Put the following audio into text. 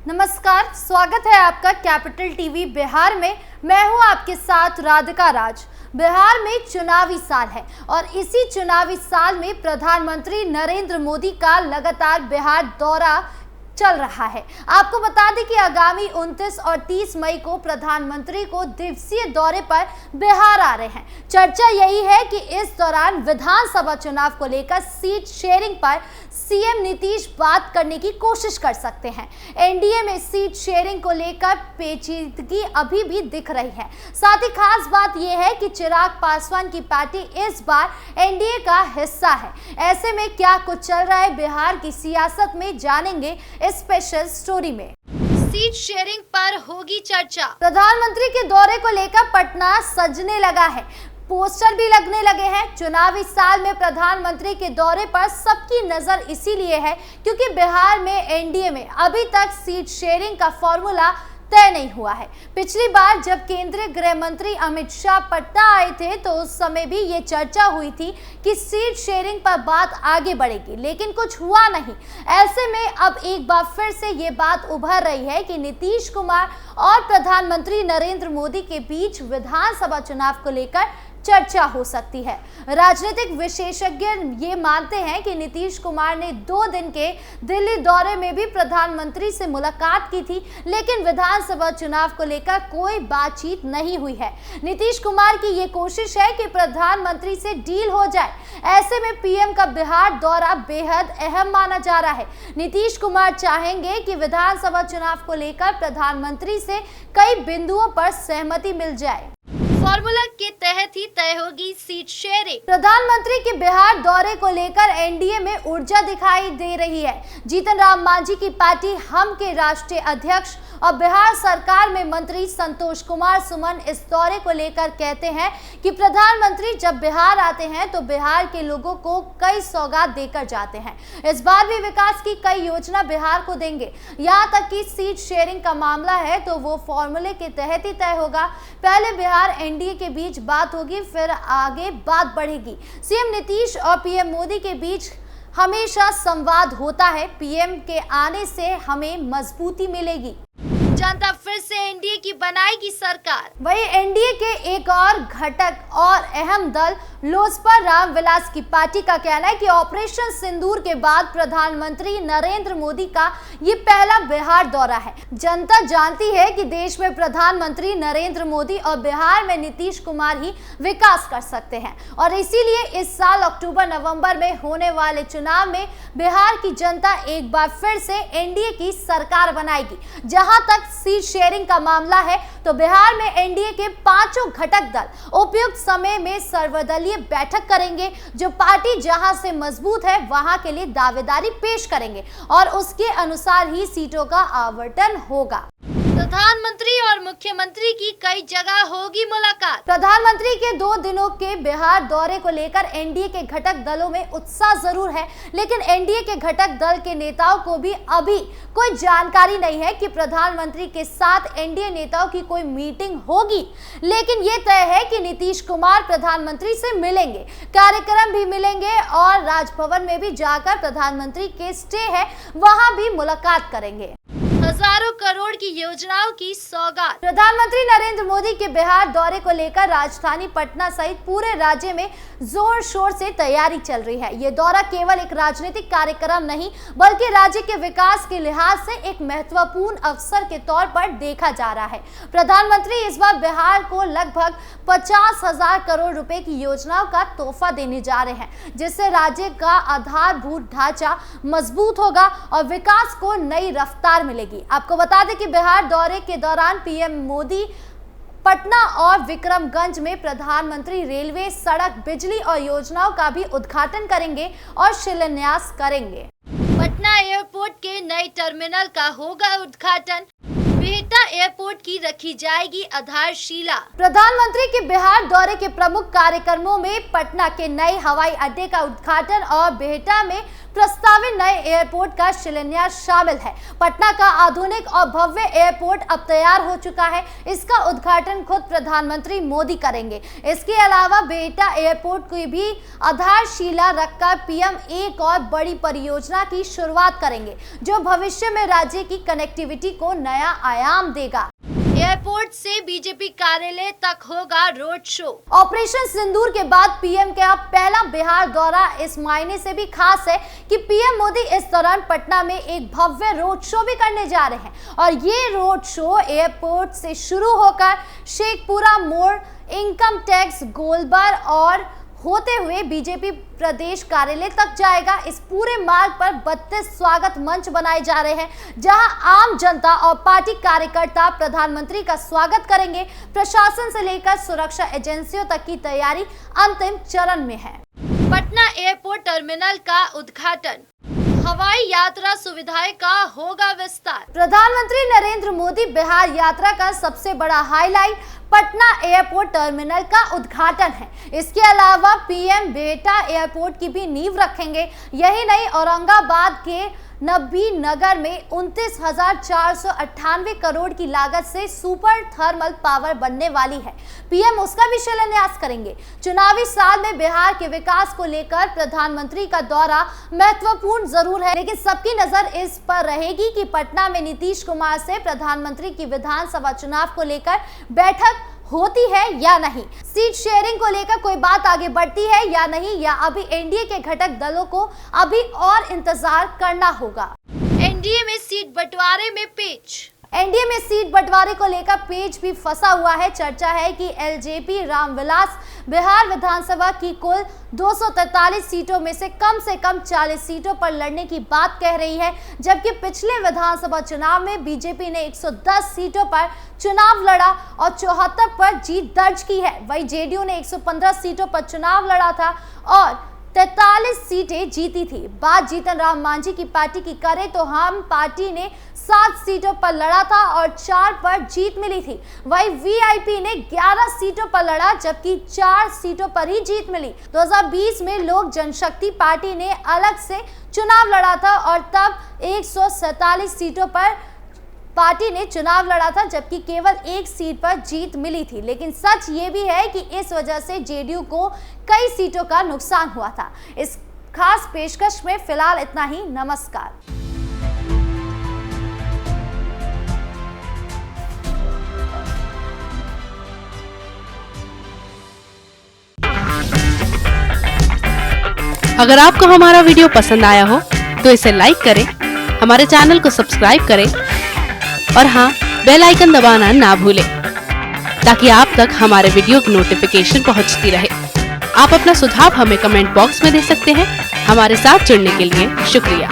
नमस्कार, स्वागत है आपका कैपिटल टीवी बिहार में। मैं हूं आपके साथ राधिका राज। बिहार में चुनावी साल है और इसी चुनावी साल में प्रधानमंत्री नरेंद्र मोदी का लगातार बिहार दौरा चल रहा है। आपको बता दें कि आगामी 29 और 30 मई को प्रधानमंत्री को दिवसीय दौरे पर बिहार आ रहे हैं। चर्चा यही है कि इस दौरान विधानसभा चुनाव को लेकर सीट शेयरिंग पर सीएम नीतीश बात करने की कोशिश कर सकते हैं। एनडीए में सीट शेयरिंग को लेकर पेचीदगी अभी भी दिख रही है। साथ ही खास बात यह है कि चिराग पासवान की पार्टी इस बार एनडीए का हिस्सा है। ऐसे में क्या कुछ चल रहा है बिहार की सियासत में, जानेंगे स्पेशल स्टोरी में। सीट शेयरिंग पर होगी चर्चा। प्रधानमंत्री के दौरे को लेकर पटना सजने लगा है, पोस्टर भी लगने लगे हैं। चुनावी साल में प्रधानमंत्री के दौरे पर सबकी नजर इसीलिए है क्योंकि बिहार में एनडीए में अभी तक सीट शेयरिंग का फॉर्मूला तय नहीं हुआ है। पिछली बार जब केंद्रीय गृह मंत्री अमित शाह पटना आए थे तो उस समय भी ये चर्चा हुई थी कि सीट शेयरिंग पर बात आगे बढ़ेगी, लेकिन कुछ हुआ नहीं। ऐसे में अब एक बार फिर से ये बात उभर रही है कि नीतीश कुमार और प्रधानमंत्री नरेंद्र मोदी के बीच विधानसभा चुनाव को लेकर चर्चा हो सकती है। राजनीतिक विशेषज्ञ ये मानते हैं कि नीतीश कुमार ने 2 दिन के दिल्ली दौरे में भी प्रधानमंत्री से मुलाकात की थी, लेकिन विधानसभा चुनाव को लेकर कोई बातचीत नहीं हुई है। नीतीश कुमार की ये कोशिश है कि प्रधानमंत्री से डील हो जाए। ऐसे में पीएम का बिहार दौरा बेहद अहम माना जा रहा है। नीतीश कुमार चाहेंगे कि विधानसभा चुनाव को लेकर प्रधानमंत्री से कई बिंदुओं पर सहमति मिल जाए। फॉर्मूला के तहत ही तय होगी सीट शेयरिंग। प्रधानमंत्री के बिहार दौरे को लेकर एनडीए में ऊर्जा दिखाई दे रही है। जीतन राम मांझी की पार्टी हम के राष्ट्रीय अध्यक्ष और बिहार सरकार में मंत्री संतोष कुमार सुमन इस दौरे को लेकर कहते हैं कि प्रधानमंत्री जब बिहार आते हैं तो बिहार के लोगों को कई सौगात देकर जाते हैं। इस बार भी विकास की कई योजना बिहार को देंगे। यहाँ तक कि सीट शेयरिंग का मामला है तो वो फॉर्मूले के तहत ही तय होगा। पहले बिहार एनडीए के बीच बात होगी, फिर आगे बात बढ़ेगी। सीएम नीतीश और पीएम मोदी के बीच हमेशा संवाद होता है। पीएम के आने से हमें मजबूती मिलेगी। जनता फिर से एनडीए की बनाएगी सरकार। वही एनडीए के एक और घटक और अहम दल लोजपा रामविलास की पार्टी का कहना है कि ऑपरेशन सिंदूर के बाद प्रधानमंत्री नरेंद्र मोदी का ये पहला बिहार दौरा है। जनता जानती है कि देश में प्रधानमंत्री नरेंद्र मोदी और बिहार में नीतीश कुमार ही विकास कर सकते हैं और इसीलिए इस साल अक्टूबर-नवंबर में होने वाले चुनाव में बिहार की जनता एक बार फिर से एनडीए की सरकार बनाएगी। जहां तक सीट शेयरिंग का मामला है तो बिहार में एनडीए के 5 घटक दल उपयुक्त समय में सर्वदलीय बैठक करेंगे। जो पार्टी जहां से मजबूत है वहां के लिए दावेदारी पेश करेंगे और उसके अनुसार ही सीटों का आवंटन होगा। प्रधानमंत्री और मुख्यमंत्री की कई जगह होगी मुलाकात। प्रधानमंत्री के 2 दिनों के बिहार दौरे को लेकर एनडीए के घटक दलों में उत्साह जरूर है, लेकिन एनडीए के घटक दल के नेताओं को भी अभी कोई जानकारी नहीं है कि प्रधानमंत्री के साथ एनडीए नेताओं की कोई मीटिंग होगी। लेकिन ये तय है कि नीतीश कुमार प्रधानमंत्री से मिलेंगे, कार्यक्रम भी मिलेंगे और राजभवन में भी जाकर प्रधानमंत्री के स्टे है वहां भी मुलाकात करेंगे। हजारों करोड़ की योजनाओं की सौगात। प्रधानमंत्री नरेंद्र मोदी के बिहार दौरे को लेकर राजधानी पटना सहित पूरे राज्य में जोर शोर से तैयारी चल रही है। ये दौरा केवल एक राजनीतिक कार्यक्रम नहीं बल्कि राज्य के विकास के लिहाज से एक महत्वपूर्ण अवसर के तौर पर देखा जा रहा है। प्रधानमंत्री इस बार बिहार को लगभग 50,000 करोड़ रुपए की योजनाओं का तोहफा देने जा रहे हैं, जिससे राज्य का आधारभूत ढांचा मजबूत होगा और विकास को नई रफ्तार मिलेगी। आपको बता दें कि बिहार दौरे के दौरान पीएम मोदी पटना और विक्रमगंज में प्रधानमंत्री रेलवे, सड़क, बिजली और योजनाओं का भी उद्घाटन करेंगे और शिलान्यास करेंगे। पटना एयरपोर्ट के नए टर्मिनल का होगा उद्घाटन। बिहटा एयरपोर्ट की रखी जाएगी आधारशिला। प्रधानमंत्री के बिहार दौरे के प्रमुख कार्यक्रमों में पटना के नए हवाई अड्डे का उद्घाटन और बिहटा में प्रस्तावित नए एयरपोर्ट का शिलान्यास शामिल है। पटना का आधुनिक और भव्य एयरपोर्ट अब तैयार हो चुका है। इसका उद्घाटन खुद प्रधानमंत्री मोदी करेंगे। इसके अलावा बिहटा एयरपोर्ट की भी आधारशिला रखकर पीएम एक और बड़ी परियोजना की शुरुआत करेंगे, जो भविष्य में राज्य की कनेक्टिविटी को नया आयाम देगा। एयरपोर्ट से बीजेपी कार्यालय तक होगा रोड शो। ऑपरेशन सिंदूर के बाद पीएम का पहला बिहार दौरा इस मायने से भी खास है कि पीएम मोदी इस दौरान पटना में एक भव्य रोड शो भी करने जा रहे हैं और ये रोड शो एयरपोर्ट से शुरू होकर शेखपुरा मोड़, इनकम टैक्स, गोलबर और होते हुए बीजेपी प्रदेश कार्यालय तक जाएगा। इस पूरे मार्ग पर 32 स्वागत मंच बनाए जा रहे हैं, जहां आम जनता और पार्टी कार्यकर्ता प्रधानमंत्री का स्वागत करेंगे। प्रशासन से लेकर सुरक्षा एजेंसियों तक की तैयारी अंतिम चरण में है। पटना एयरपोर्ट टर्मिनल का उद्घाटन, हवाई यात्रा सुविधाएं का होगा विस्तार। प्रधानमंत्री नरेंद्र मोदी बिहार यात्रा का सबसे बड़ा हाईलाइट पटना एयरपोर्ट टर्मिनल का उद्घाटन है। इसके अलावा पीएम बिहटा एयरपोर्ट की भी नींव रखेंगे। यही नहीं, औरंगाबाद के नबी नगर में 29,498 करोड़ की लागत से सुपर थर्मल पावर बनने वाली है। पीएम उसका भी शिलान्यास करेंगे। चुनावी साल में बिहार के विकास को लेकर प्रधानमंत्री का दौरा महत्वपूर्ण जरूर है, लेकिन सबकी नजर इस पर रहेगी कि पटना में नीतीश कुमार से प्रधानमंत्री की विधानसभा चुनाव को लेकर बैठक होती है या नहीं, सीट शेयरिंग को लेकर कोई बात आगे बढ़ती है या नहीं, या अभी एनडीए के घटक दलों को अभी और इंतजार करना होगा। एनडीए में सीट बंटवारे में पेच। एनडीए में सीट बंटवारे को लेकर पेच भी फंसा हुआ है। चर्चा है कि एलजेपी रामविलास बिहार विधानसभा की कुल 243 सीटों में से कम 40 सीटों पर लड़ने की बात कह रही है, जबकि पिछले विधानसभा चुनाव में बीजेपी ने 110 सीटों पर चुनाव लड़ा और 74 पर जीत दर्ज की है। वहीं जेडीयू ने 115 सीटों पर चुनाव लड़ा था और 43 सीटें जीती थी। बात जीतन राम मांझी की पार्टी की करें तो हम पार्टी ने 7 सीटों पर लड़ा था और 4 पर जीत मिली थी। वहीं वीआईपी ने 11 सीटों पर लड़ा, जबकि 4 सीटों पर ही जीत मिली। 2020 में लोक जनशक्ति पार्टी ने अलग से चुनाव लड़ा था और तब 147 सीटों पर पार्टी ने चुनाव लड़ा था, जबकि केवल 1 सीट पर जीत मिली थी। लेकिन सच ये भी है कि इस वजह से जेडीयू को कई सीटों का नुकसान हुआ था। इस खास पेशकश में फिलहाल इतना ही। नमस्कार। अगर आपको हमारा वीडियो पसंद आया हो तो इसे लाइक करें, हमारे चैनल को सब्सक्राइब करें और हाँ, बेल आइकन दबाना ना भूलें ताकि आप तक हमारे वीडियो की नोटिफिकेशन पहुंचती रहे। आप अपना सुझाव हमें कमेंट बॉक्स में दे सकते हैं। हमारे साथ जुड़ने के लिए शुक्रिया।